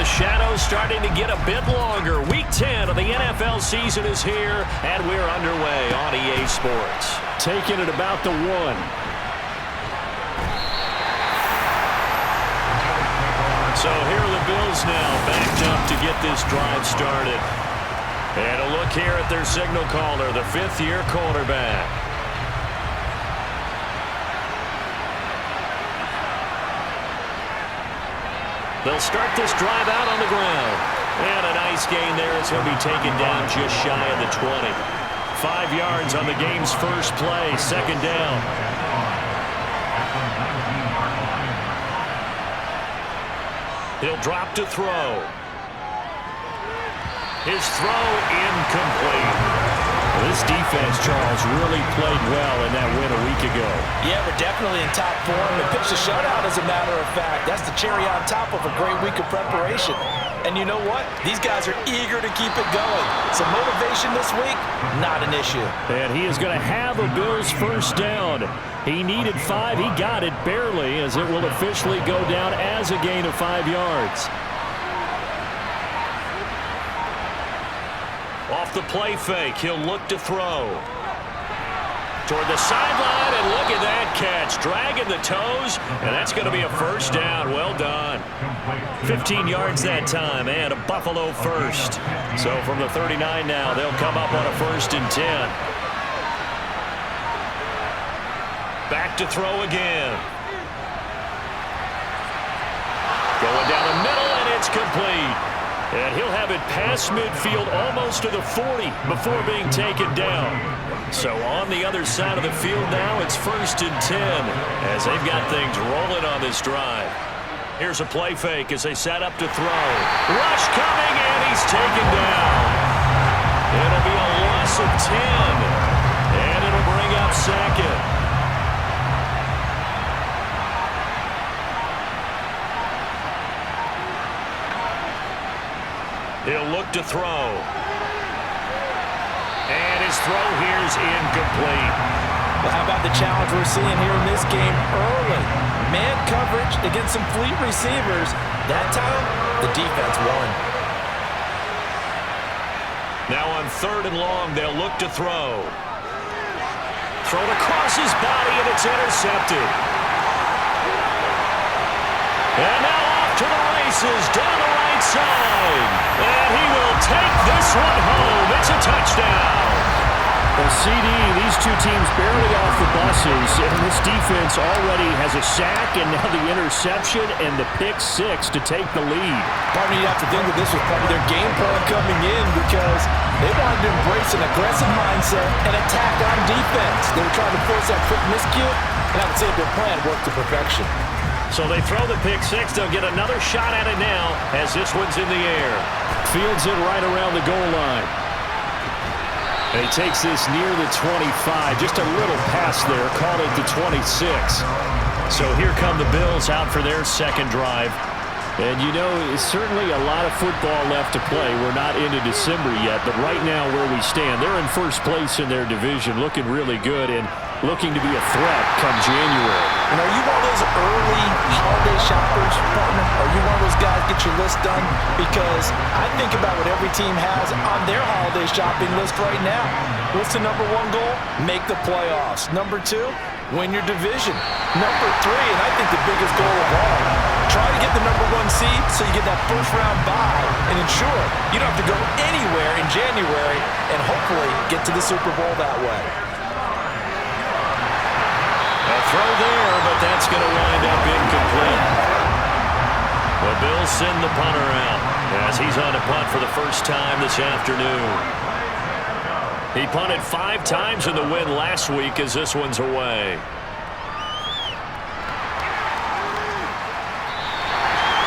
The shadows starting to get a bit longer. Week 10 of the NFL season is here, and we're underway on EA Sports. Taking it about the 1. So here are the Bills now, backed up to get this drive started. And a look here at their signal caller, the fifth-year quarterback. They'll start this drive out on the ground. And a nice gain there as he'll be taken down just shy of the 20. 5 yards on the game's first play, second down. He'll drop to throw. His throw incomplete. This defense, Charles, really played well in that win a week ago. Yeah, we're definitely in top form. They pitched a shutout, as a matter of fact. That's the cherry on top of a great week of preparation. And you know what? These guys are eager to keep it going. So motivation this week, not an issue. And he is going to have a Bills first down. He needed 5. He got it barely, as it will officially go down as a gain of 5 yards. Off the play fake, he'll look to throw. Toward the sideline, and look at that catch. Dragging the toes, and that's going to be a first down. Well done. 15 yards that time, and a Buffalo first. So from the 39 now, they'll come up on a 1st and 10. Back to throw again. Going down the middle, and it's complete. And he'll have it past midfield almost to the 40 before being taken down. So on the other side of the field now, it's 1st and 10 as they've got things rolling on this drive. Here's a play fake as they set up to throw. Rush coming, and he's taken down. It'll be a loss of 10, and it'll bring up second. He'll look to throw. And his throw here is incomplete. Well, how about the challenge we're seeing here in this game early? Man coverage against some fleet receivers. That time, the defense won. Now on 3rd and long, they'll look to throw. Thrown across his body, and it's intercepted. And now off to the races, down the right side. And he will take this one home. It's a touchdown. Well, CD, these two teams barely off the buses, and this defense already has a sack, and now the interception and the pick 6 to take the lead. Partner, you have to think that this was part of their game plan coming in because they wanted to embrace an aggressive mindset and attack on defense. They were trying to force that quick miscue, and I would say their plan worked to perfection. So they throw the pick 6. They'll get another shot at it now as this one's in the air. Fields it right around the goal line. And he takes this near the 25. Just a little pass there. Called it the 26. So here come the Bills out for their second drive. And you know, certainly a lot of football left to play. We're not into December yet, but right now where we stand, they're in first place in their division, looking really good and looking to be a threat come January. And are you one of those early holiday shoppers, partner? Are you one of those guys get your list done? Because I think about what every team has on their holiday shopping list right now. What's the number 1 goal? Make the playoffs. Number 2, win your division. Number 3, and I think the biggest goal of all, try to get the number 1 seed so you get that first-round bye and ensure you don't have to go anywhere in January and hopefully get to the Super Bowl that way. A throw there, but that's going to wind up incomplete. The Bills send the punter out as he's on a punt for the first time this afternoon. He punted 5 times in the win last week as this one's away.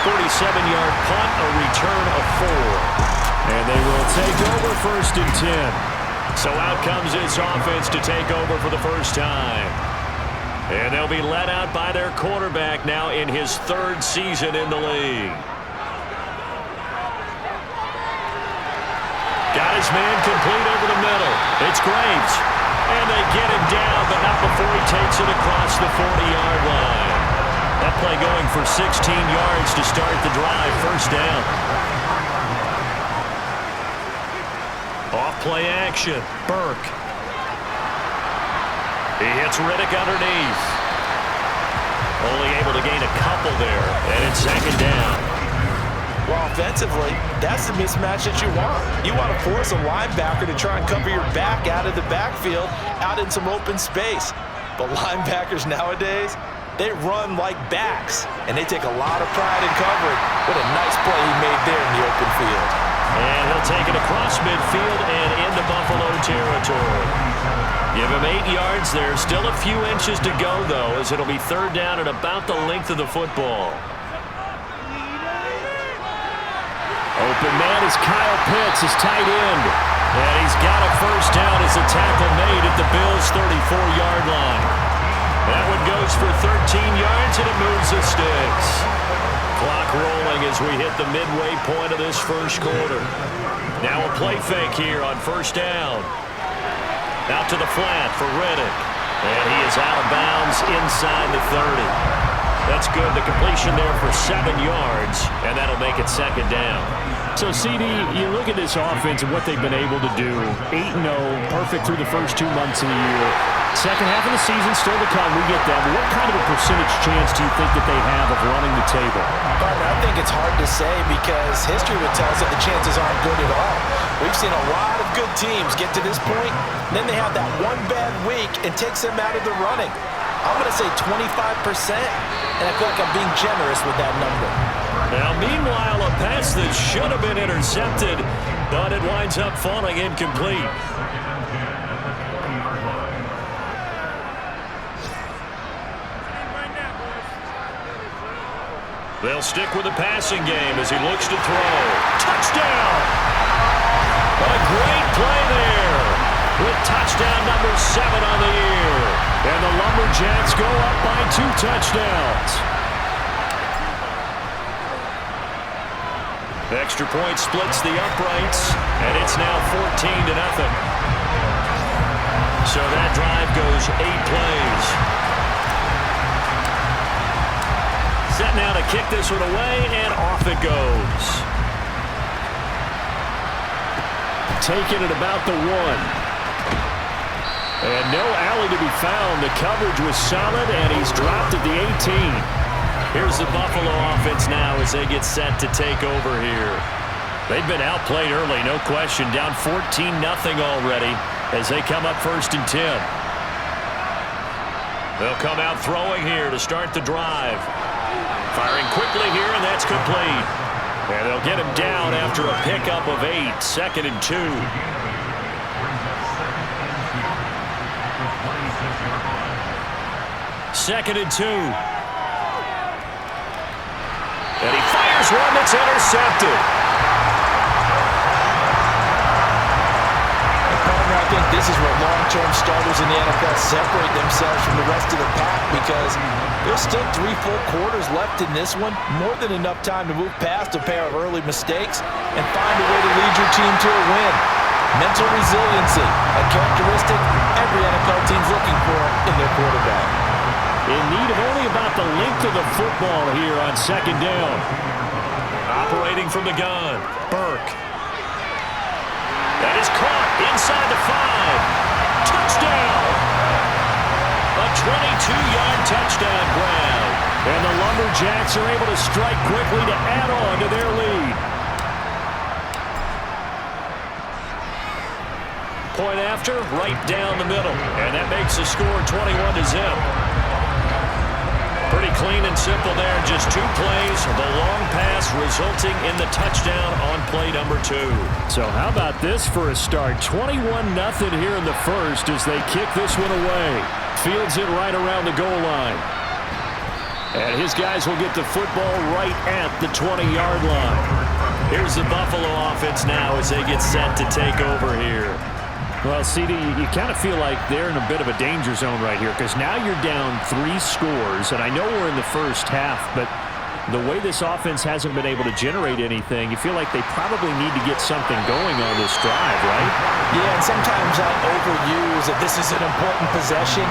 47-yard punt, a return of 4. And they will take over 1st and 10. So out comes this offense to take over for the first time. And they'll be led out by their quarterback now in his 3rd season in the league. Got his man complete over the middle. It's Graves. And they get him down, but not before he takes it across the 40-yard line. That play going for 16 yards to start the drive. First down. play action. Burke. He hits Riddick underneath. Only able to gain a couple there, and it's second down. Well, offensively, that's the mismatch that you want. You want to force a linebacker to try and cover your back out of the backfield, out in some open space. But linebackers nowadays, they run like backs, and they take a lot of pride in covering. What a nice play he made there in the open field. And he'll take it across midfield and into Buffalo territory. Give him 8 yards there. Still a few inches to go, though, as it'll be third down at about the length of the football. Open man is Kyle Pitts, his tight end. And he's got a first down as the tackle made at the Bills' 34-yard line. That one goes for 13 yards, and it moves the sticks. Clock rolling as we hit the midway point of this first quarter. Now a play fake here on first down. Out to the flat for Riddick. And he is out of bounds inside the 30. That's good. The completion there for 7 yards, and that'll make it second down. So, CD, you look at this offense and what they've been able to do. 8-0, perfect through the first 2 months of the year. Second half of the season still to come. We get that. But what kind of a percentage chance do you think that they have of running the table? Partner, I think it's hard to say because history would tell us that the chances aren't good at all. We've seen a lot of good teams get to this point, and then they have that one bad week and takes them out of the running. I'm going to say 25%, and I feel like I'm being generous with that number. Now, meanwhile, a pass that should have been intercepted, but it winds up falling incomplete. They'll stick with the passing game as he looks to throw. Touchdown! A great play there with touchdown number 7 on the year. And the Lumberjacks go up by 2 touchdowns. The extra point splits the uprights, and it's now 14-0. So that drive goes 8 plays. Set now to kick this one away, and off it goes. Taking it about the 1. And no alley to be found. The coverage was solid, and he's dropped at the 18. Here's the Buffalo offense now as they get set to take over here. They've been outplayed early, no question. Down 14-0 already as they come up 1st and 10. They'll come out throwing here to start the drive. Firing quickly here, and that's complete. And they'll get him down after a pickup of 8. 2nd and 2. Second and 2. And he fires one that's intercepted. Partner, I think this is where long-term starters in the NFL separate themselves from the rest of the pack because there's still 3 full quarters left in this one. More than enough time to move past a pair of early mistakes and find a way to lead your team to a win. Mental resiliency, a characteristic every NFL team's looking for in their quarterback. In need of only about the length of the football here on 2nd down. Operating from the gun, Burke. That is caught inside the 5. Touchdown! A 22-yard touchdown grab. And the Lumberjacks are able to strike quickly to add on to their lead. Point after, right down the middle. And that makes the score 21-0. Pretty clean and simple there. Just 2 plays. The long pass resulting in the touchdown on play number 2. So how about this for a start? 21-0 here in the first as they kick this one away. Fields it right around the goal line. And his guys will get the football right at the 20-yard line. Here's the Buffalo offense now as they get set to take over here. Well, CD, you kind of feel like they're in a bit of a danger zone right here because now you're down 3 scores, and I know we're in the first half, but the way this offense hasn't been able to generate anything, you feel like they probably need to get something going on this drive, right? Yeah, and sometimes I overuse that this is an important possession,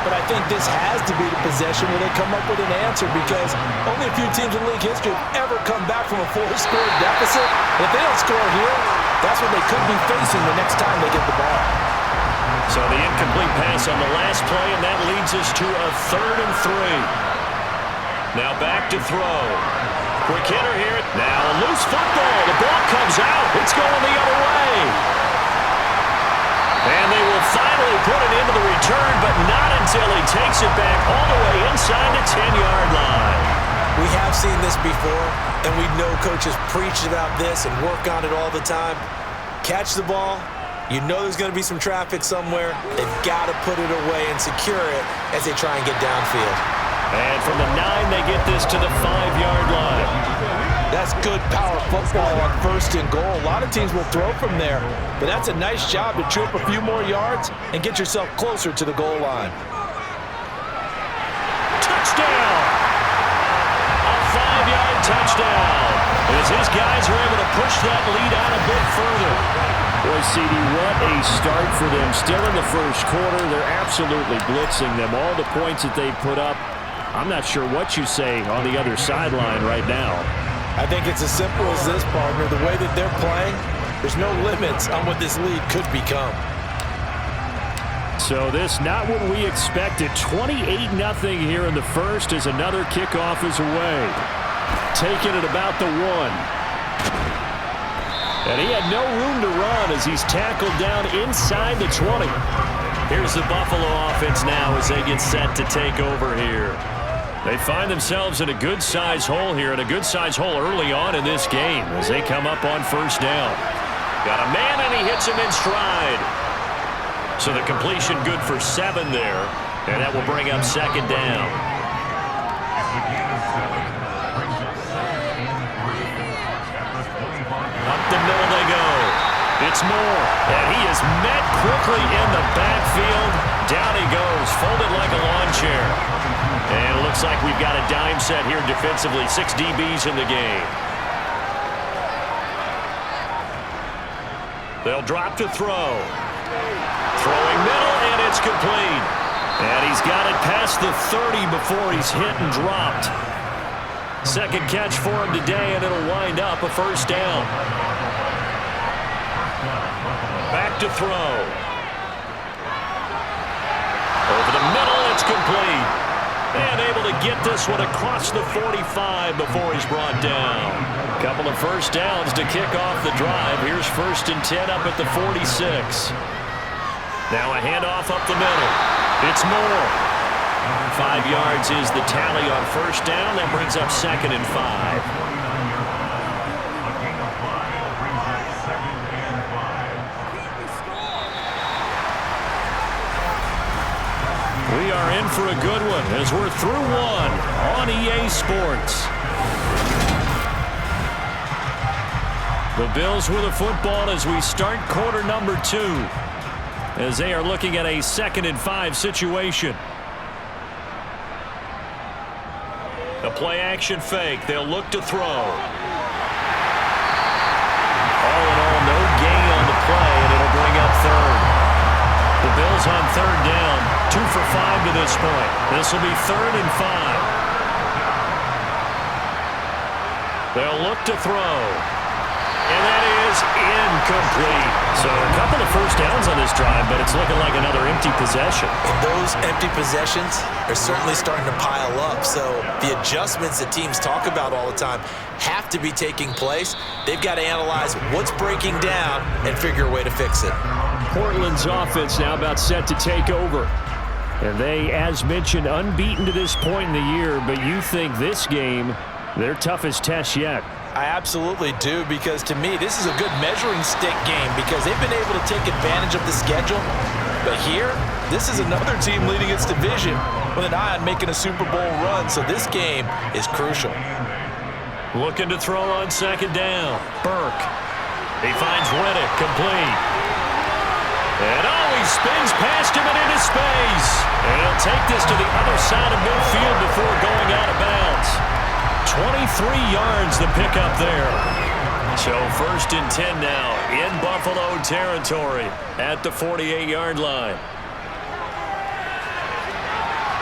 but I think this has to be the possession where they come up with an answer because only a few teams in league history have ever come back from a 4-score deficit. And if they don't score here, That's what they could be facing the next time they get the ball. So the incomplete pass on the last play, and that leads us to a 3rd and 3. Now back to throw. Quick hitter here. Now a loose football. The ball comes out. It's going the other way. And they will finally put it into the return, but not until he takes it back all the way inside the 10-yard line. We have seen this before, and we know coaches preach about this and work on it all the time. Catch the ball. You know there's going to be some traffic somewhere. They've got to put it away and secure it as they try and get downfield. And from the 9, they get this to the 5-yard line. That's good power football on 1st and goal. A lot of teams will throw from there, but that's a nice job to chew up a few more yards and get yourself closer to the goal line. Touchdown! A 5-yard touchdown. As his guys are able to push that lead out a bit further. Boy, CD, what a start for them. Still in the first quarter, they're absolutely blitzing them. All the points that they put up, I'm not sure what you say on the other sideline right now. I think it's as simple as this, partner. The way that they're playing, there's no limits on what this lead could become. So this not what we expected. 28-0 here in the first as another kickoff is away. Taking it about the 1. And he had no room to run as he's tackled down inside the 20. Here's the Buffalo offense now as they get set to take over here. They find themselves in a good-size hole here, and a good-size hole early on in this game as they come up on 1st down. Got a man, and he hits him in stride. So the completion good for 7 there, and that will bring up 2nd down. Up the middle they go. It's Moore, and he is met quickly in the backfield. Down he goes, folded like a lawn chair. And it looks like we've got a dime set here defensively. 6 DBs in the game. They'll drop to throw. Throwing middle, and it's complete. And he's got it past the 30 before he's hit and dropped. 2nd catch for him today, and it'll wind up a 1st down. Back to throw. Over the middle, it's complete. And able to get this one across the 45 before he's brought down. Couple of 1st downs to kick off the drive. Here's 1st and 10 up at the 46. Now a handoff up the middle. It's Moore. 5 yards is the tally on 1st down. That brings up 2nd and 5. We are in for a good one as we're through 1 on EA Sports. The Bills with a football as we start quarter number 2, as they are looking at a 2nd and 5 situation. A play action fake. They'll look to throw. All in all, no gain on the play, and it'll bring up 3rd. The Bills on 3rd down, 2 for 5 to this point. This will be 3rd and 5. They'll look to throw. And that is incomplete. So a couple of 1st downs on this drive, but it's looking like another empty possession. And those empty possessions are certainly starting to pile up. So the adjustments that teams talk about all the time have to be taking place. They've got to analyze what's breaking down and figure a way to fix it. Portland's offense now about set to take over. And they, as mentioned, unbeaten to this point in the year, but you think this game, their toughest test yet. I absolutely do, because to me, this is a good measuring stick game because they've been able to take advantage of the schedule. But here, this is another team leading its division with an eye on making a Super Bowl run, so this game is crucial. Looking to throw on 2nd down. Burke. He finds Riddick complete. And he spins past him and into space. And he'll take this to the other side of midfield before going out of bounds. 23 yards the pickup there. So 1st and 10 now in Buffalo territory at the 48-yard line.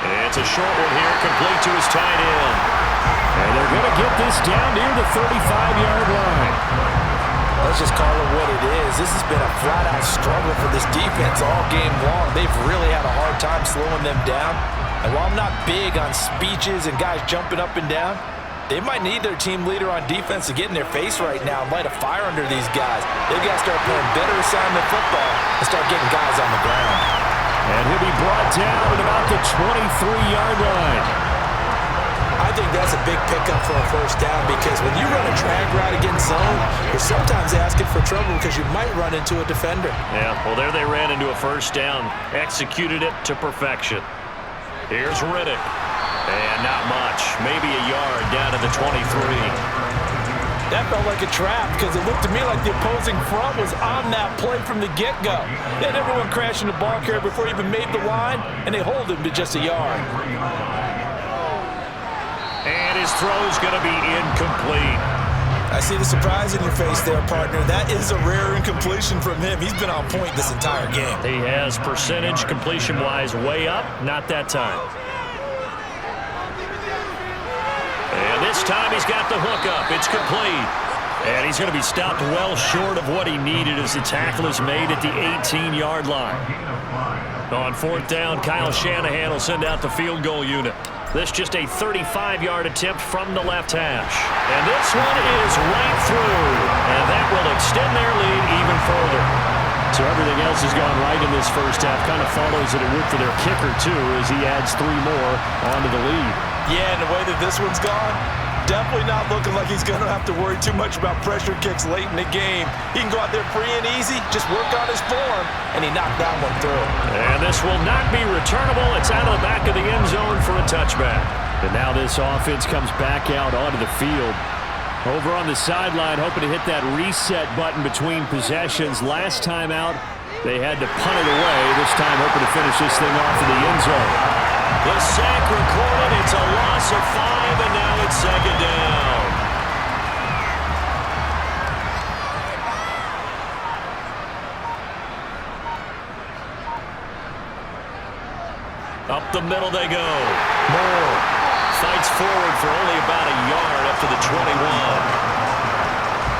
And it's a short one here, complete to his tight end. And they're going to get this down near the 35-yard line. Let's just call it what it is. This has been a flat-out struggle for this defense all game long. They've really had a hard time slowing them down. And while I'm not big on speeches and guys jumping up and down, they might need their team leader on defense to get in their face right now and light a fire under these guys. They've got to start playing better assignment football and start getting guys on the ground. And he'll be brought down at about the 23-yard line. I think that's a big pickup for a first down because when you run a drag route against zone, you're sometimes asking for trouble because you might run into a defender. Yeah, well, there they ran into a first down. Executed it to perfection. Here's Riddick. And not much. Maybe a yard down to the 23. That felt like a trap because it looked to me like the opposing front was on that play from the get-go. They had everyone crashing the ball carrier before he even made the line, and they hold him to just a yard. And his throw's going to be incomplete. I see the surprise in your face there, partner. That is a rare incompletion from him. He's been on point this entire game. He has percentage completion-wise way up. Not that time. And this time he's got the hook up. It's complete. And he's going to be stopped well short of what he needed as the tackle is made at the 18-yard line. On fourth down, Kyle Shanahan will send out the field goal unit. This just a 35-yard attempt from the left hash. And this one is right through. And that will extend their lead even further. So everything else has gone right in this first half. Kind of follows that it would for their kicker, too, as he adds 3 more onto the lead. Yeah, and the way that this one's gone, definitely not looking like he's going to have to worry too much about pressure kicks late in the game. He can go out there free and easy, just work on his form, and he knocked that one through. And this will not be returnable. It's out of the back of the end zone for a touchback. And now this offense comes back out onto the field. Over on the sideline, hoping to hit that reset button between possessions. Last time out, they had to punt it away. This time hoping to finish this thing off in the end zone. The sack recorded. It's a loss of 5, and now it's second down. Up the middle they go. Moore fights forward for only about a yard up to the 21.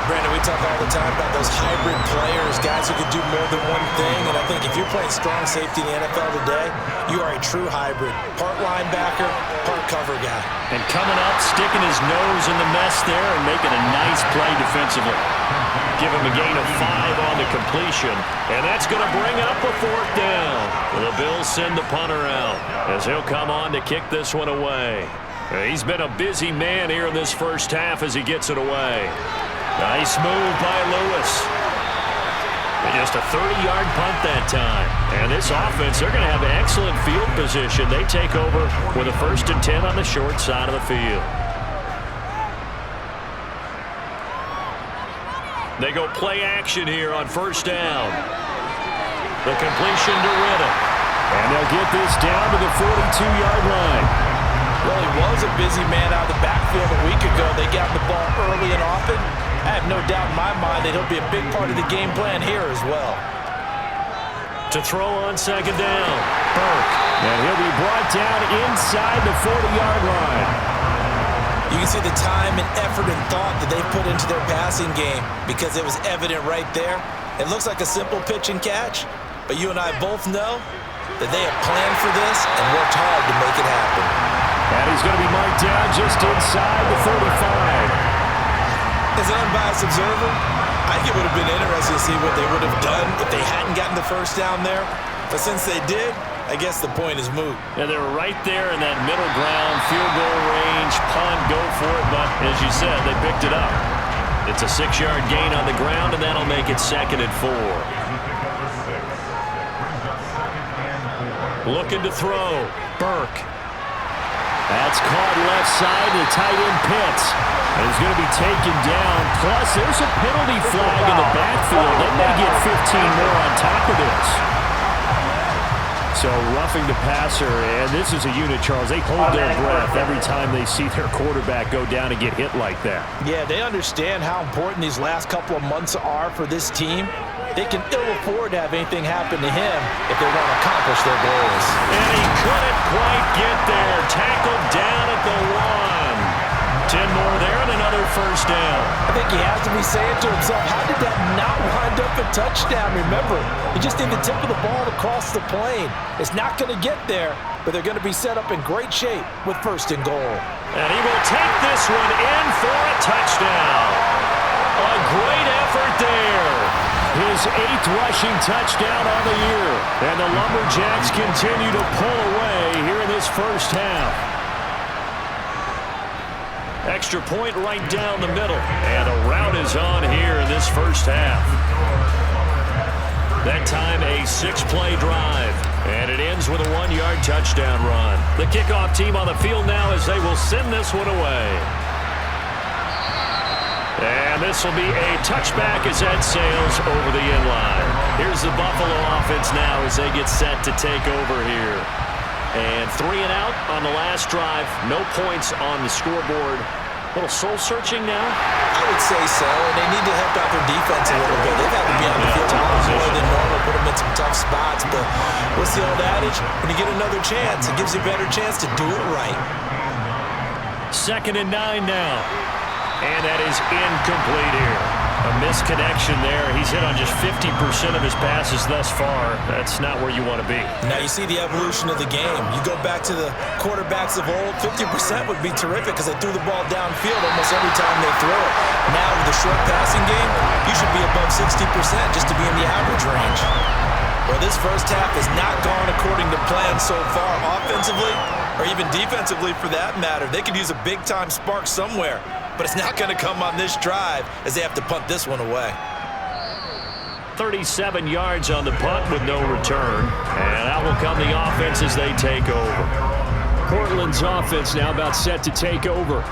Brandon, we talk all the time about those hybrid players, guys who can do more than one thing. And I think if you're playing strong safety in the NFL today, you are a true hybrid. Part linebacker, part cover guy. And coming up, sticking his nose in the mess there and making a nice play defensively. Give him a gain of 5 on the completion. And that's going to bring up a fourth down. The Bills send the punter out as he'll come on to kick this one away. He's been a busy man here in this first half as he gets it away. Nice move by Lewis. And just a 30-yard punt that time. And this offense, they're going to have excellent field position. They take over with a 1st and 10 on the short side of the field. They go play action here on first down. The completion to Riddick. And they'll get this down to the 42-yard line. Well, he was a busy man out of the backfield a week ago. They got the ball early and often. I have no doubt in my mind that he'll be a big part of the game plan here as well. To throw on second down, Burke. And he'll be brought down inside the 40-yard line. You can see the time and effort and thought that they put into their passing game because it was evident right there. It looks like a simple pitch and catch, but you and I both know that they have planned for this and worked hard to make it happen. And he's going to be marked down just inside the 45. As an unbiased observer, I think it would have been interesting to see what they would have done if they hadn't gotten the first down there. But since they did, I guess the point is moot. Yeah, they were right there in that middle ground, field goal range, punt, go for it. But as you said, they picked it up. It's a 6-yard gain on the ground, and that'll make it 2nd and 4. Looking to throw, Burke. That's caught left side to tight end Pitts. And he's going to be taken down. Plus, there's a penalty flag in the backfield. They may get 15 more on top of this. So roughing the passer, and this is a unit, Charles. They hold their breath every time they see their quarterback go down and get hit like that. Yeah, they understand how important these last couple of months are for this team. They can ill afford to have anything happen to him if they want to accomplish their goals. And he couldn't quite get there. Tackled down at the 1. 10 more there and another first down. I think he has to be saying to himself, how did that not wind up a touchdown? Remember, you just need the tip of the ball to cross the plane. It's not going to get there, but they're going to be set up in great shape with 1st and goal. And he will take this one in for a touchdown. A great effort there. His 8th rushing touchdown on the year. And the Lumberjacks continue to pull away here in this first half. Extra point right down the middle. And a rout is on here in this first half. That time a 6-play drive. And it ends with a 1-yard touchdown run. The kickoff team on the field now as they will send this one away. And this will be a touchback as that sails over the end line. Here's the Buffalo offense now as they get set to take over here. And 3 and out on the last drive. No points on the scoreboard. A little soul-searching now? I would say so, and they need to help out their defense a little bit. They've had to be on the field a lot more than normal, put them in some tough spots. But what's the old adage? When you get another chance, it gives you a better chance to do it right. 2nd and 9 now. And that is incomplete here. A misconnection there. He's hit on just 50% of his passes thus far. That's not where you want to be. Now you see the evolution of the game. You go back to the quarterbacks of old, 50% would be terrific because they threw the ball downfield almost every time they throw it. Now with the short passing game, you should be above 60% just to be in the average range. Well, this first half has not gone according to plan so far offensively or even defensively for that matter. They could use a big-time spark somewhere. But it's not going to come on this drive as they have to punt this one away. 37 yards on the punt with no return. And out will come the offense as they take over. Portland's offense now about set to take over.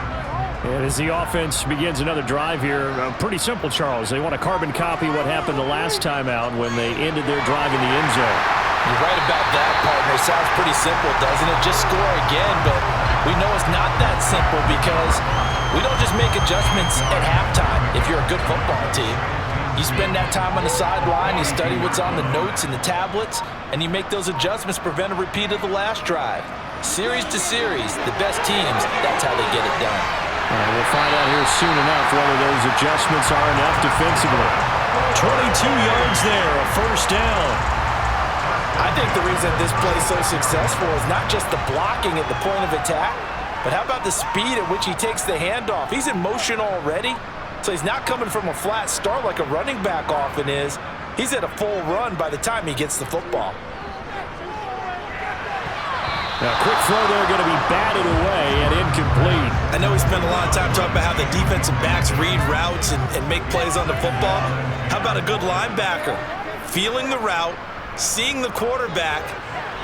And as the offense begins another drive here, pretty simple, Charles. They want to carbon copy what happened the last time out when they ended their drive in the end zone. You're right about that, partner. It sounds pretty simple, doesn't it? Just score again, but we know it's not that simple because we don't just make adjustments at halftime if you're a good football team. You spend that time on the sideline, you study what's on the notes and the tablets, and you make those adjustments to prevent a repeat of the last drive. Series to series, the best teams, that's how they get it done. We'll find out here soon enough whether those adjustments are enough defensively. 22 yards there, a first down. I think the reason this play is so successful is not just the blocking at the point of attack, but how about the speed at which he takes the handoff? He's in motion already, so he's not coming from a flat start like a running back often is. He's at a full run by the time he gets the football. Now, quick throw there going to be batted away and incomplete. I know we spent a lot of time talking about how the defensive backs read routes and make plays on the football. How about a good linebacker? Feeling the route, seeing the quarterback,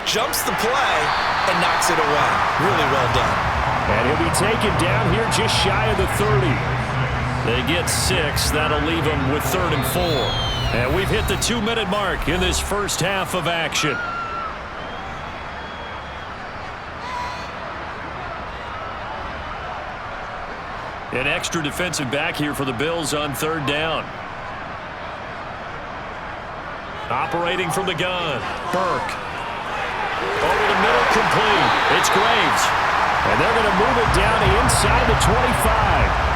jumps the play, and knocks it away. Really well done. And he'll be taken down here just shy of the 30. They get 6. That'll leave them with 3rd and 4. And we've hit the 2-minute mark in this first half of action. An extra defensive back here for the Bills on 3rd down. Operating from the gun. Burke. Over the middle, complete. It's Graves. And they're going to move it down to inside the 25.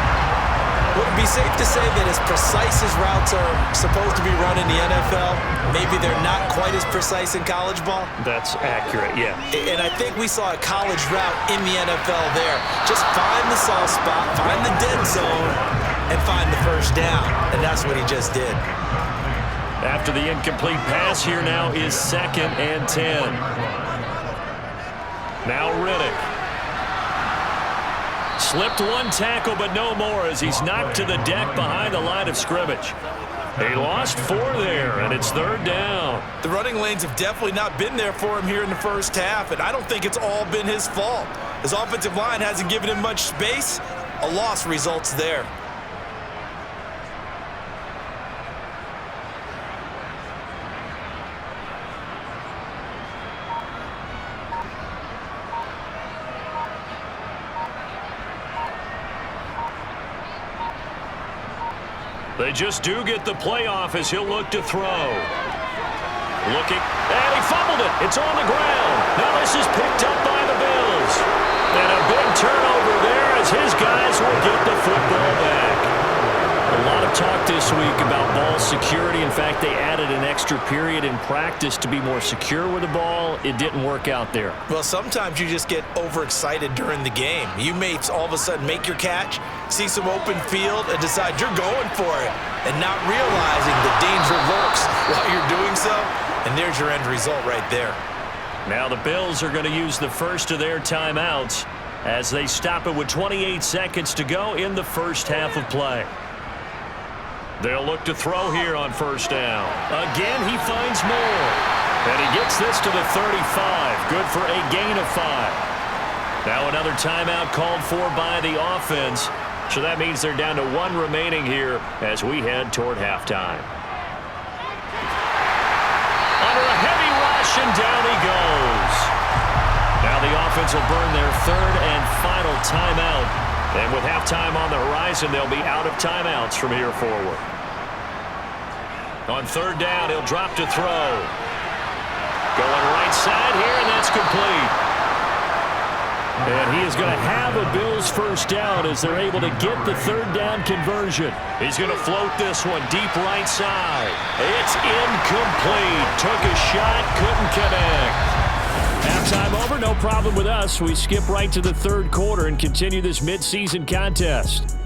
Would it be safe to say that as precise as routes are supposed to be run in the NFL, maybe they're not quite as precise in college ball? That's accurate, yeah. And I think we saw a college route in the NFL there. Just find the soft spot, find the dead zone, and find the first down. And that's what he just did. After the incomplete pass, here now is 2nd and 10. Now Riddick. Slipped one tackle, but no more as he's knocked to the deck behind the line of scrimmage. He lost 4 there, and it's 3rd down. The running lanes have definitely not been there for him here in the first half, and I don't think it's all been his fault. His offensive line hasn't given him much space. A loss results there. They just do get the playoff as he'll look to throw. Looking, and he fumbled it. It's on the ground. Now this is picked up by the Bills. And a big turnover there as his guys will get the football back. A lot of talk this week about ball security. In fact, they added an extra period in practice to be more secure with the ball. It didn't work out there. Well, sometimes you just get overexcited during the game. You may all of a sudden make your catch, see some open field, and decide you're going for it, and not realizing the danger lurks while you're doing so, and there's your end result right there. Now the Bills are going to use the first of their timeouts as they stop it with 28 seconds to go in the first half of play. They'll look to throw here on first down. Again, he finds more. And he gets this to the 35. Good for a gain of 5. Now another timeout called for by the offense. So that means they're down to 1 remaining here as we head toward halftime. Under a heavy rush, and down he goes. Now the offense will burn their third and final timeout. And with halftime on the horizon, they'll be out of timeouts from here forward. On third down, he'll drop to throw. Going right side here, and that's complete. And he is going to have a Bills first down as they're able to get the third down conversion. He's going to float this one deep right side. It's incomplete. Took a shot, couldn't connect. Halftime over, no problem with us. We skip right to the third quarter and continue this midseason contest.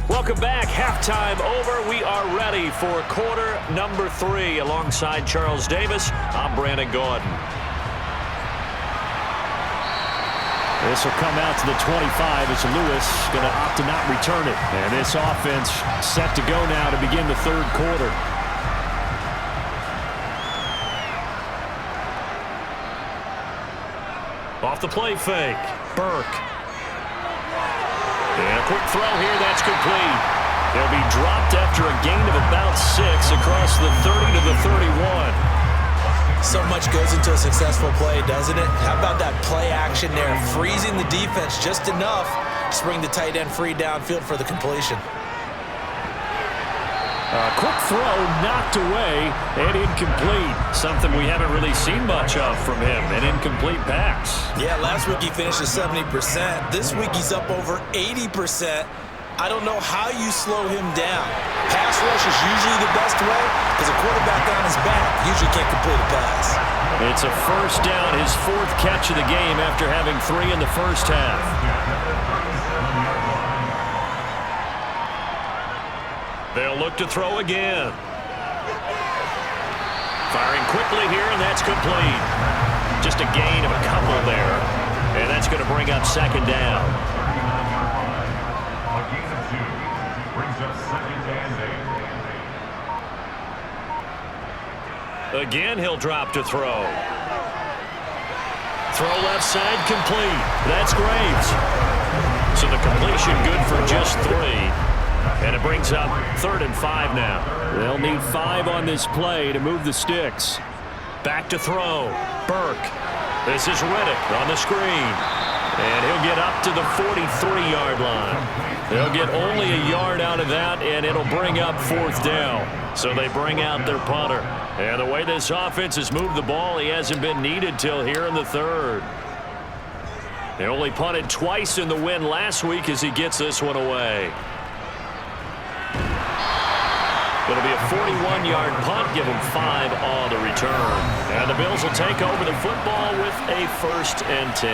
Welcome back. Halftime over. We are ready for quarter number 3. Alongside Charles Davis, I'm Brandon Gordon. This will come out to the 25 as Lewis going to opt to not return it. And this offense set to go now to begin the third quarter. Off the play fake. Burke. And a quick throw here, that's complete. He'll be dropped after a gain of about 6 across the 30 to the 31. So much goes into a successful play, doesn't it? How about that play action there, freezing the defense just enough to bring the tight end free downfield for the completion. Quick throw, knocked away, and incomplete. Something we haven't really seen much of from him, an incomplete pass. Yeah, last week he finished at 70%. This week he's up over 80%. I don't know how you slow him down. Pass rush is usually the best way because a quarterback on his back usually can't complete a pass. It's a first down, his 4th catch of the game after having 3 in the first half. They'll look to throw again. Firing quickly here, and that's complete. Just a gain of a couple there. And that's going to bring up second down. A gain of 2 brings up second and 8. Again, he'll drop to throw. Throw left side, complete. That's Graves. So the completion good for just 3. And it brings up 3rd and 5 now. They'll need 5 on this play to move the sticks. Back to throw. Burke. This is Riddick on the screen. And he'll get up to the 43-yard line. They'll get only a yard out of that, and it'll bring up 4th down. So they bring out their punter. And the way this offense has moved the ball, he hasn't been needed till here in the 3rd. They only punted twice in the win last week as he gets this one away. It'll be a 41-yard punt, give them 5 on the return. And the Bills will take over the football with a 1st and 10.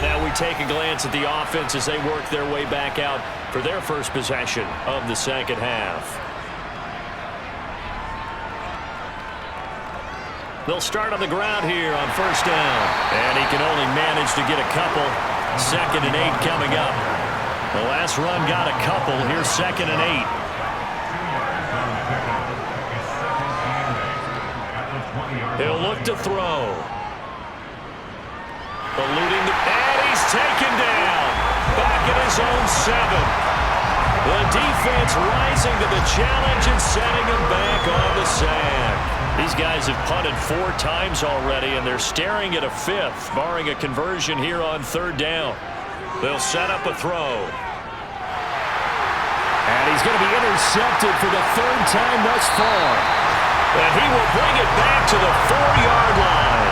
Now we take a glance at the offense as they work their way back out for their first possession of the second half. They'll start on the ground here on first down. And he can only manage to get a couple. 2nd and 8 coming up. The last run got a couple. Here's 2nd and 8. He'll look to throw. Eluding the... And he's taken down. Back at his own 7. The defense rising to the challenge and setting them back on the sand. These guys have punted 4 times already, and they're staring at a 5th, barring a conversion here on 3rd down. They'll set up a throw. And he's going to be intercepted for the 3rd time thus far. And he will bring it back to the 4-yard line.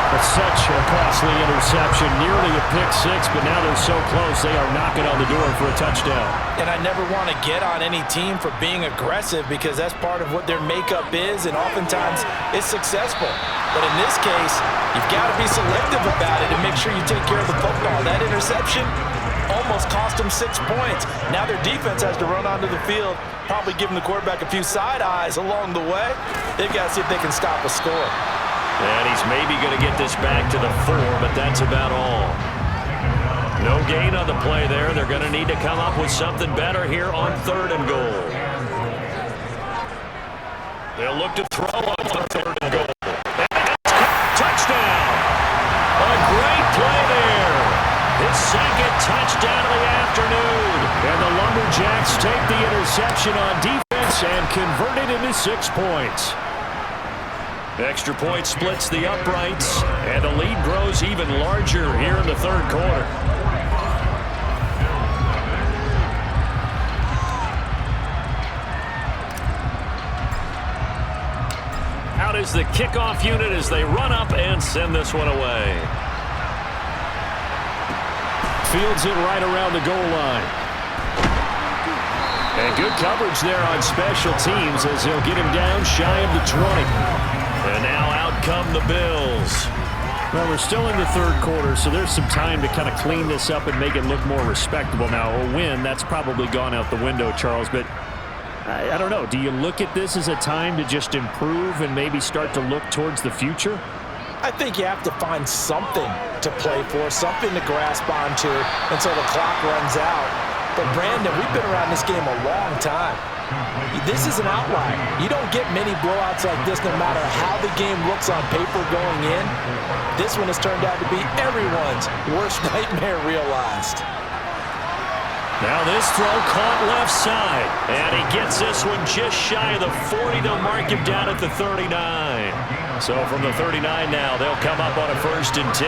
That's such a costly interception, nearly a pick 6, but now they're so close they are knocking on the door for a touchdown. And I never want to get on any team for being aggressive because that's part of what their makeup is, and oftentimes it's successful. But in this case, you've got to be selective about it and make sure you take care of the football. That interception almost cost them 6 points. Now their defense has to run onto the field, probably giving the quarterback a few side eyes along the way. They've got to see if they can stop a score. And he's maybe going to get this back to the 4, but that's about all. No gain on the play there. They're going to need to come up with something better here on 3rd and goal. They'll look to throw on 3rd and goal. Touchdown! A great play there. His 2nd touchdown of the afternoon. And the Lumberjacks take the interception on defense and convert it into 6 points. Extra point splits the uprights, and the lead grows even larger here in the 3rd quarter. Out is the kickoff unit as they run up and send this one away. Fields it right around the goal line. And good coverage there on special teams as they'll get him down shy of the 20. And now out come the Bills. Well, we're still in the 3rd quarter, so there's some time to kind of clean this up and make it look more respectable. Now, a win, that's probably gone out the window, Charles, but I don't know. Do you look at this as a time to just improve and maybe start to look towards the future? I think you have to find something to play for, something to grasp onto until the clock runs out. But, Brandon, we've been around this game a long time. This is an outlier. You don't get many blowouts like this no matter how the game looks on paper going in. This one has turned out to be everyone's worst nightmare realized. Now this throw caught left side. And he gets this one just shy of the 40. They'll mark him down at the 39. So from the 39 now, they'll come up on a 1st and 10.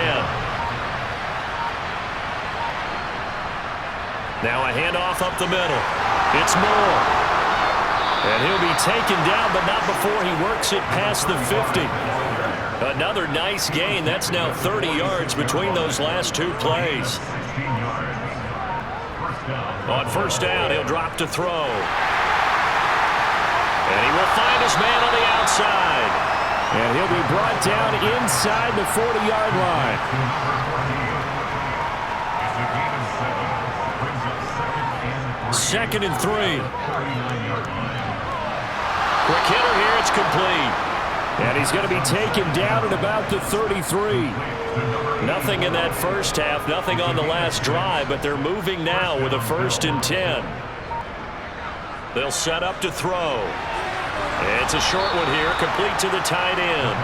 Now a handoff up the middle. It's Moore. And he'll be taken down, but not before he works it past the 50. Another nice gain. That's now 30 yards between those last 2 plays. On 1st down, he'll drop to throw. And he will find his man on the outside. And he'll be brought down inside the 40-yard line. 2nd and 3. Quick hitter here, it's complete. And he's going to be taken down at about the 33. Nothing in that first half, nothing on the last drive, but they're moving now with a 1st and 10. They'll set up to throw. It's a short one here, complete to the tight end.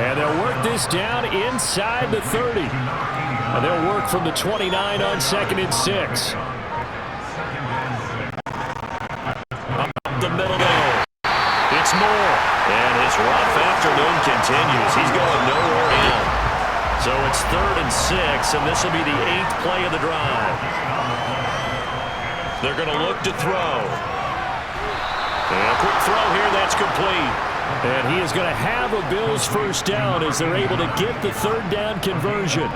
And they'll work this down inside the 30. And they'll work from the 29 on 2nd and 6. Up the middle there. It's Moore. And his rough afternoon continues. He's going nowhere in. So it's 3rd and 6, and this will be the 8th play of the drive. They're going to look to throw. And a quick throw here, that's complete. And he is going to have a Bills 1st down as they're able to get the 3rd down conversion.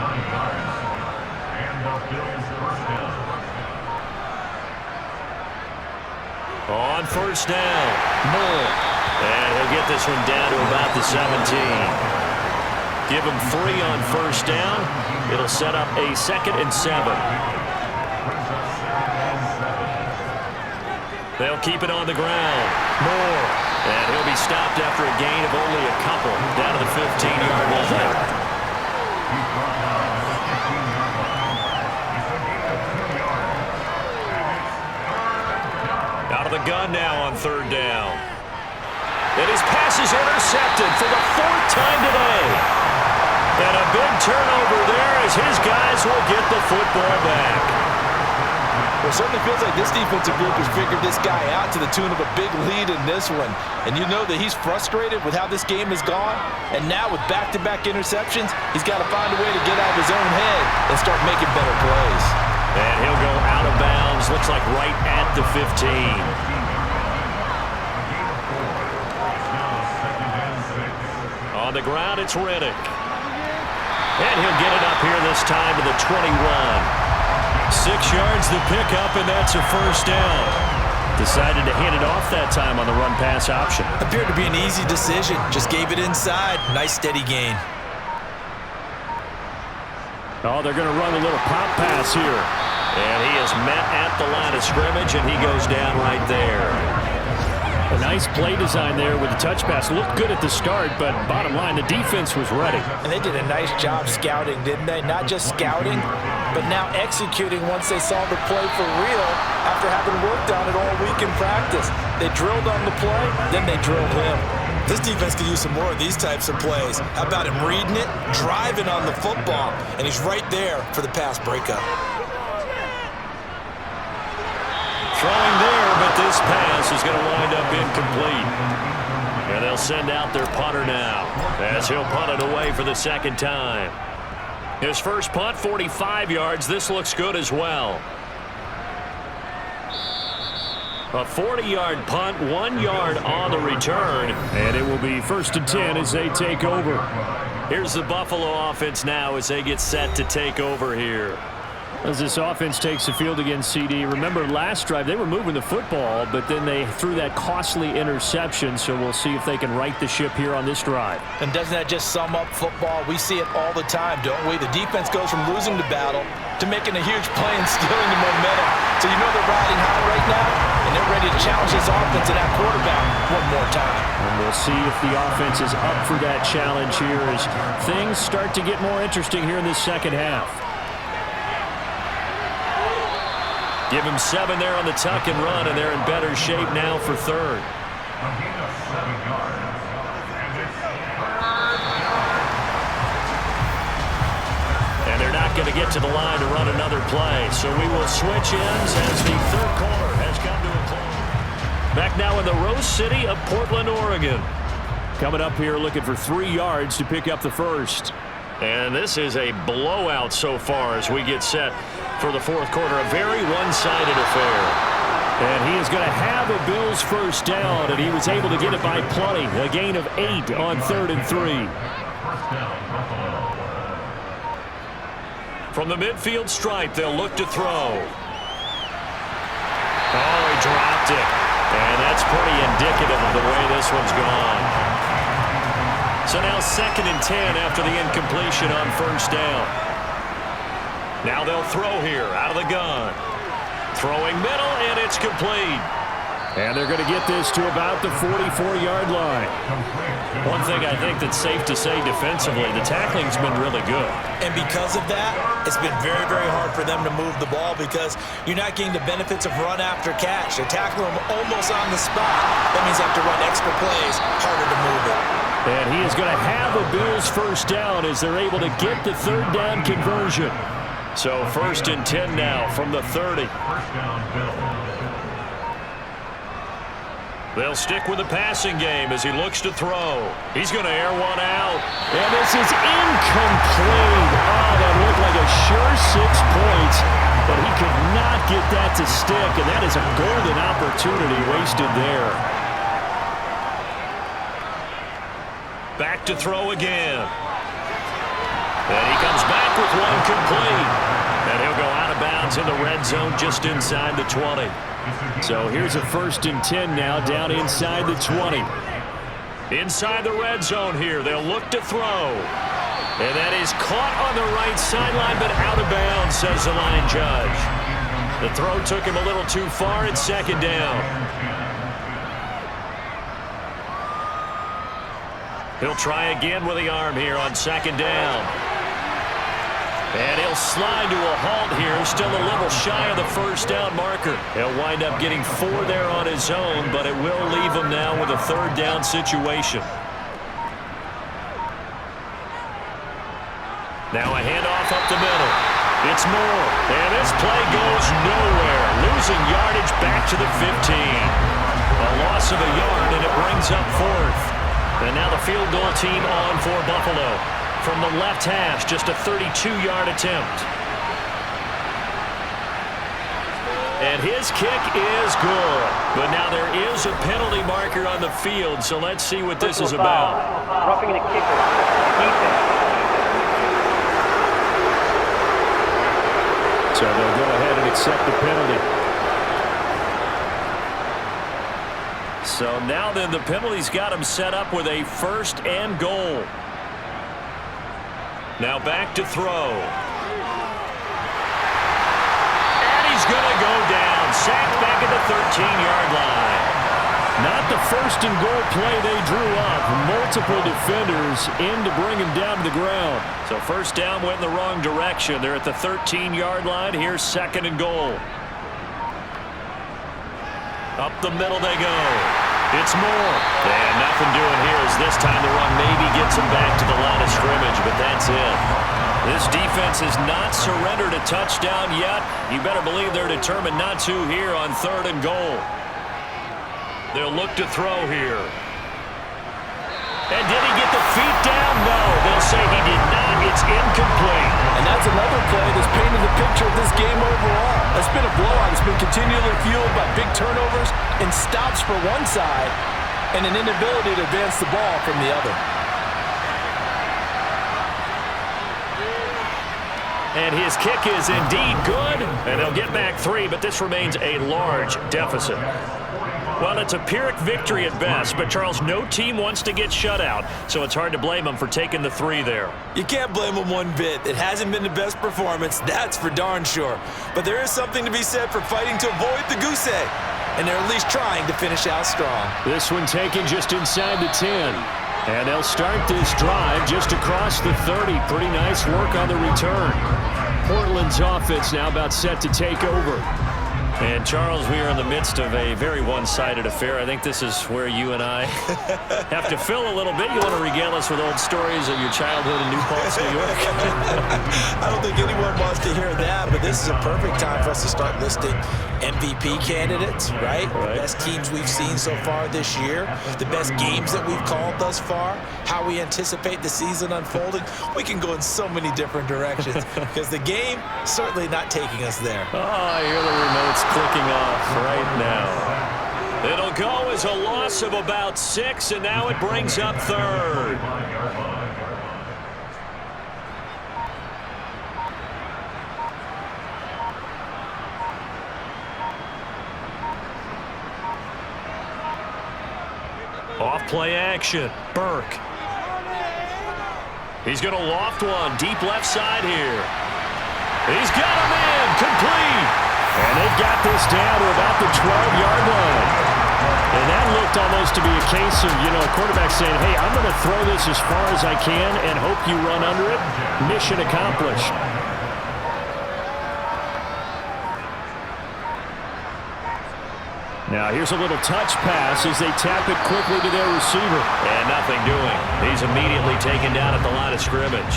On 1st down, Moore. And he'll get this one down to about the 17. Give him 3 on 1st down. It'll set up a 2nd and 7. They'll keep it on the ground. Moore. And he'll be stopped after a gain of only a couple down to the 15-yard line. Out of the gun now on 3rd down. And his pass is intercepted for the 4th time today. And a big turnover there as his guys will get the football back. Well, it certainly feels like this defensive group has figured this guy out to the tune of a big lead in this one. And you know that he's frustrated with how this game has gone. And now with back-to-back interceptions, he's got to find a way to get out of his own head and start making better plays. And he'll go out of bounds, looks like right at the 15. On the ground, it's Riddick. And he'll get it up here this time to the 21. 6 yards the pickup, and that's a first down. Decided to hand it off that time on the run-pass option. Appeared to be an easy decision. Just gave it inside. Nice steady gain. Oh, they're going to run a little pop pass here. And he is met at the line of scrimmage, and he goes down right there. A nice play design there with the touch pass. Looked good at the start, but bottom line, the defense was ready. And they did a nice job scouting, didn't they? Not just scouting, but now executing once they saw the play for real after having worked on it all week in practice. They drilled on the play, then they drilled him. This defense could use some more of these types of plays. How about him reading it, driving on the football, and he's right there for the pass breakup. Throwing there, but this pass is going to wind up incomplete. And they'll send out their punter now as he'll punt it away for the second time. His first punt, 45 yards. This looks good as well. A 40-yard punt, 1 yard on the return. And it will be 1st and 10 as they take over. Here's the Buffalo offense now as they get set to take over here. As this offense takes the field against CD, remember last drive they were moving the football, but then they threw that costly interception, so we'll see if they can right the ship here on this drive. And doesn't that just sum up football? We see it all the time, don't we? The defense goes from losing the battle to making a huge play and stealing the momentum. So you know they're riding high right now, and they're ready to challenge this offense and that quarterback one more time. And we'll see if the offense is up for that challenge here as things start to get more interesting here in this second half. Give him 7 there on the tuck and run, and they're in better shape now for third. And they're not going to get to the line to run another play, so we will switch ends as the third quarter has come to a close. Back now in the Rose City of Portland, Oregon. Coming up here looking for 3 yards to pick up the first. And this is a blowout so far as we get set for the fourth quarter. A very one-sided affair. And he is going to have a Bills first down, and he was able to get it by plenty. A gain of 8 on 3rd and 3. From the midfield stripe, they'll look to throw. Oh, he dropped it. And that's pretty indicative of the way this one's gone. So now 2nd and 10 after the incompletion on first down. Now they'll throw here out of the gun. Throwing middle, and it's complete. And they're going to get this to about the 44-yard line. One thing I think that's safe to say defensively, the tackling's been really good. And because of that, it's been very, very hard for them to move the ball because you're not getting the benefits of run after catch. They're tackling them almost on the spot. That means they have to run extra plays, harder to move it. And he is going to have a Bills first down as they're able to get the 3rd down conversion. So 1st and 10 now from the 30. They'll stick with the passing game as he looks to throw. He's going to air one out. And this is incomplete. Oh, that looked like a sure 6 points, but he could not get that to stick, and that is a golden opportunity wasted there. Back to throw again. And he comes back with one complete. And he'll go out of bounds in the red zone just inside the 20. So here's a 1st and 10 now down inside the 20. Inside the red zone here. They'll look to throw. And that is caught on the right sideline, but out of bounds, says the line judge. The throw took him a little too far. It's 2nd down. He'll try again with the arm here on 2nd down. And he'll slide to a halt here, still a little shy of the first down marker. He'll wind up getting 4 there on his own, but it will leave him now with a 3rd down situation. Now a handoff up the middle. It's more. And this play goes nowhere. Losing yardage back to the 15. A loss of a yard, and it brings up fourth. And now the field goal team on for Buffalo. From the left hash, just a 32-yard attempt. And his kick is good. But now there is a penalty marker on the field, so let's see what this is about. Roughing the kicker. Defense. So they'll go ahead and accept the penalty. So now then the penalty's got him set up with a 1st and goal. Now back to throw. And he's going to go down. Sacked back at the 13-yard line. Not the 1st and goal play they drew up. Multiple defenders in to bring him down to the ground. So first down went in the wrong direction. They're at the 13-yard line. Here's 2nd and goal. Up the middle they go. It's more. And nothing doing here as this time the run maybe gets him back to the line of scrimmage, but that's it. This defense has not surrendered a touchdown yet. You better believe they're determined not to here on 3rd and goal. They'll look to throw here. And did he get the feet down? No. They'll say he did not. It's incomplete. And that's another play that's painted the picture of this game overall. It's been a blowout. It's been continually fueled by big turnovers and stops for one side and an inability to advance the ball from the other. And his kick is indeed good. And they'll get back 3, but this remains a large deficit. Well, it's a Pyrrhic victory at best, but, Charles, no team wants to get shut out, so it's hard to blame them for taking the 3 there. You can't blame them one bit. It hasn't been the best performance, that's for darn sure. But there is something to be said for fighting to avoid the goose egg, and they're at least trying to finish out strong. This one taken just inside the 10. And they'll start this drive just across the 30. Pretty nice work on the return. Portland's offense now about set to take over. And, Charles, we are in the midst of a very one-sided affair. I think this is where you and I have to fill a little bit. You want to regale us with old stories of your childhood in New Paltz, New York? I don't think anyone wants to hear that, but this is a perfect time for us to start listing MVP candidates, right? The best teams we've seen so far this year, the best games that we've called thus far, how we anticipate the season unfolding. We can go in so many different directions because the game certainly not taking us there. Oh, I hear the remotes clicking off right now. It'll go as a loss of about 6, and now it brings up 3rd. Off play action. Burke. He's going to loft one deep left side here. He's got him in. Complete. And they've got this down to about the 12-yard line. And that looked almost to be a case of, a quarterback saying, hey, I'm going to throw this as far as I can and hope you run under it. Mission accomplished. Now here's a little touch pass as they tap it quickly to their receiver. And nothing doing. He's immediately taken down at the line of scrimmage.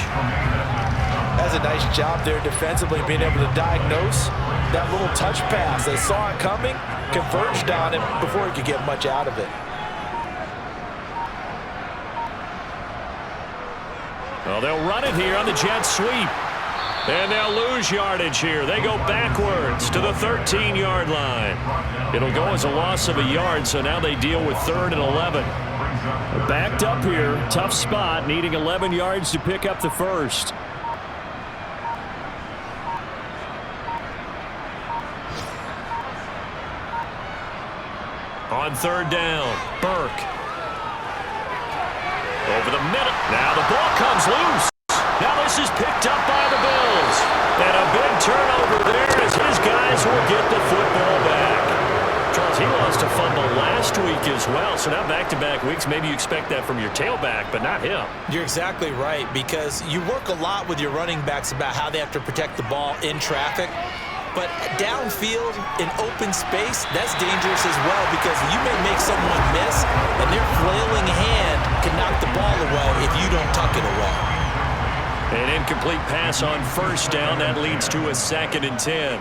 That's a nice job there defensively, being able to diagnose that little touch pass. They saw it coming, converged on it before he could get much out of it. Well, they'll run it here on the jet sweep. And they'll lose yardage here. They go backwards to the 13-yard line. It'll go as a loss of a yard, so now they deal with 3rd and 11. Backed up here, tough spot, needing 11 yards to pick up the first. On 3rd down, Burke. Over the middle. Now the ball comes loose. Now this is picked up by the Bills. And a big turnover there as his guys will get the football back. Charles, he lost a fumble last week as well, so now back-to-back weeks, maybe you expect that from your tailback, but not him. You're exactly right, because you work a lot with your running backs about how they have to protect the ball in traffic. But downfield, in open space, that's dangerous as well because you may make someone miss, and their flailing hand can knock the ball away if you don't tuck it away. An incomplete pass on first down. That leads to a 2nd and 10.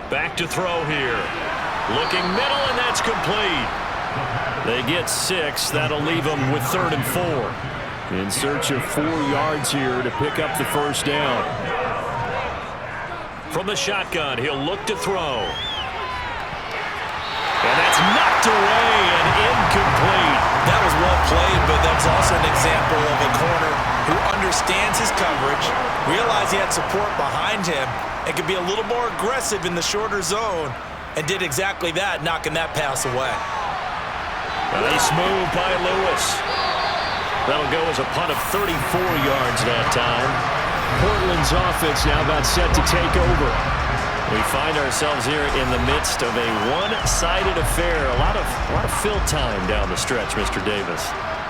Back to throw here. Looking middle, and that's complete. They get 6. That'll leave them with 3rd and 4. In search of 4 yards here to pick up the first down. From the shotgun, he'll look to throw. And that's knocked away and incomplete. That was well played, but that's also an example of a corner who understands his coverage, realized he had support behind him, and could be a little more aggressive in the shorter zone, and did exactly that, knocking that pass away. Nice move by Lewis. That'll go as a punt of 34 yards that time. Portland's offense now about set to take over. We find ourselves here in the midst of a one-sided affair. A lot of fill time down the stretch, Mr. Davis.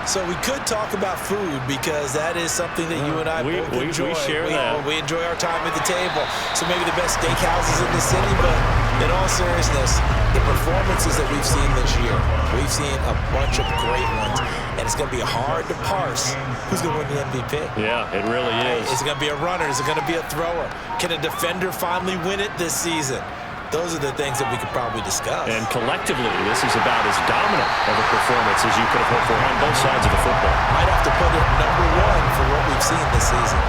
So we could talk about food because that is something that you and I both enjoy. We share that. We enjoy our time at the table. So maybe the best steakhouses in the city, but in all seriousness, the performances that we've seen this year, we've seen a bunch of great ones, and it's going to be hard to parse who's going to win the MVP. Yeah, it really is. Is it going to be a runner? Is it going to be a thrower? Can a defender finally win it this season? Those are the things that we could probably discuss. And collectively, this is about as dominant of a performance as you could have hoped for on both sides of the football. Might have to put it number 1 for what we've seen this season.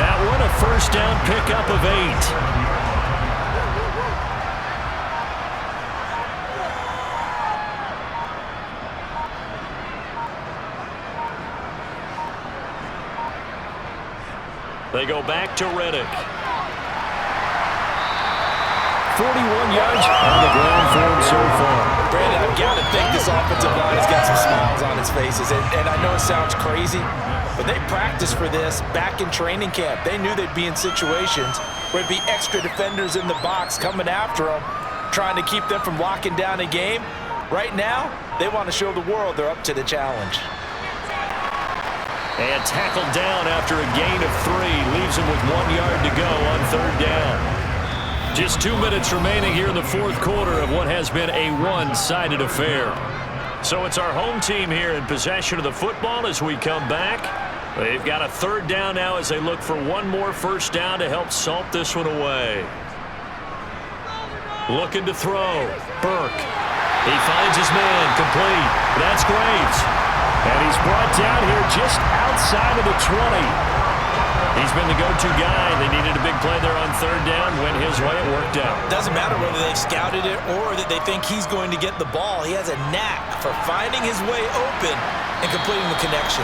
That one, a first down pickup of 8. They go back to Reddick. 41 yards on the ground for him so far. Brandon, I've got to think this offensive line has got some smiles on its faces. And I know it sounds crazy, but they practiced for this back in training camp. They knew they'd be in situations where it'd be extra defenders in the box coming after them, trying to keep them from locking down a game. Right now, they want to show the world they're up to the challenge. And tackled down after a gain of 3. Leaves him with 1 yard to go on 3rd down. Just 2 minutes remaining here in the 4th quarter of what has been a one-sided affair. So it's our home team here in possession of the football as we come back. They've got a 3rd down now as they look for one more first down to help salt this one away. Looking to throw. Burke. He finds his man. Complete. That's Graves. And he's brought down here just outside of the 20. He's been the go-to guy. They needed a big play there on 3rd down. Went his way. It worked out. Doesn't matter whether they've scouted it or that they think he's going to get the ball. He has a knack for finding his way open and completing the connection.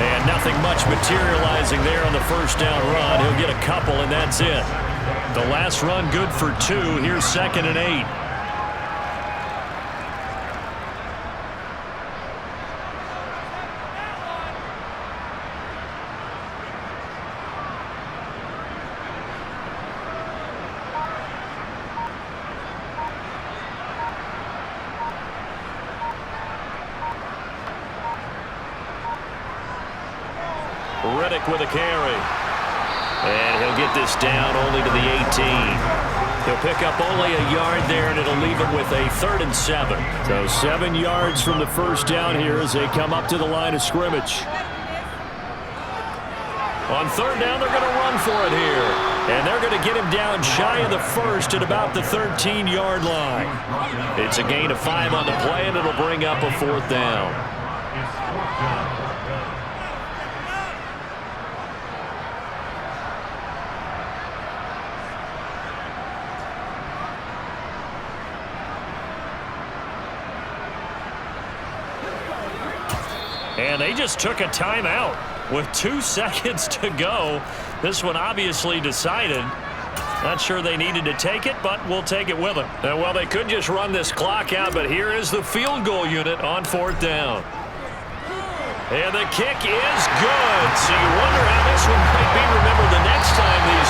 And nothing much materializing there on the first down run. He'll get a couple, and that's it. The last run good for 2. Here's 2nd and 8. Reddick with a carry. And he'll get this down only to the 18. He'll pick up only a yard there, and it'll leave him with a 3rd and 7. So 7 yards from the first down here as they come up to the line of scrimmage. On 3rd down, they're going to run for it here. And they're going to get him down shy of the first at about the 13-yard line. It's a gain of 5 on the play, and it'll bring up a 4th down. And they just took a timeout with 2 seconds to go. This one obviously decided. Not sure they needed to take it, but we'll take it with them. And, well, they could just run this clock out, but here is the field goal unit on 4th down. And the kick is good. So you wonder how this one might be remembered the next time these